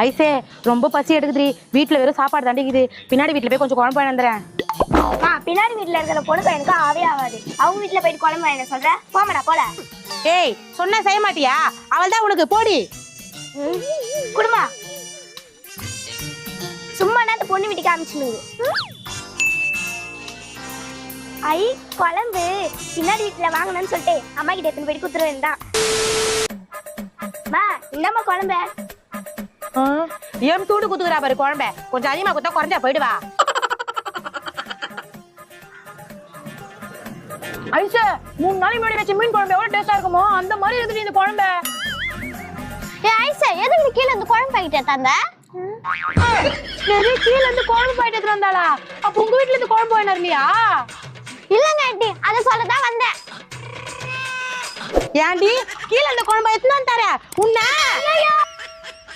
ஐசே ரொம்ப பசி எடுக்குதுடி. வீட்டுல வெறும் சாப்பாடு தாண்டிக்குது. பின்னாடி வீட்டுல போய் கொஞ்சம் குழம்பு வாங்கிடுறேன். பின்னாடி வீட்டுல இருக்கிற பொண்ணு எனக்கு ஆவே ஆகாது. அவங்க வீட்டுல போயிட்டு குழம்பு வாங்க சொல்ற போமடா போல. ஏய் சொன்ன செய்ய மாட்டியா? அவள் தான் உனக்கு போடி. குடுமா சும்மா அந்த பொண்ணு வீட்டுக்கு காமிச்சுனு. ஐ குழம்பு பின்னாடி வீட்டுல வாங்கணும்னு சொல்லிட்டு அம்மா கிட்ட எடுத்துன்னு போயிட்டு குத்துருவேன் தான். இந்தம்மா குழம்பு. ஏன் தூண்டு குத்துக்கிறா பாரு குழம்ப. கொஞ்சம் அதிகமா குத்தா குறைஞ்சா போயிடுவா. ஐசா 3 நாளைக்கு முன்னாடி வச்ச மீன் குழம்பு எவ்வளவு டேஸ்டா இருக்குமோ அந்த மாதிரி இருக்குது இந்த குழம்பு. ஐசா எதுக்கு கீழே இந்த குழம்பு பாக்கெட் தந்த? கீழே இருந்து குழம்பு பாக்கெட் எடுத்துட்டு வந்தாளா? அப்ப உங்க வீட்டுல இருந்து குழம்பு வாங்கினார் இல்லையா? இல்லங்க ஆண்டி, அதை சொல்லதான் வந்தேன். ஏன்டி கீழே இந்த குழம்பு எடுத்துட்டு வந்தாரே உன்ன?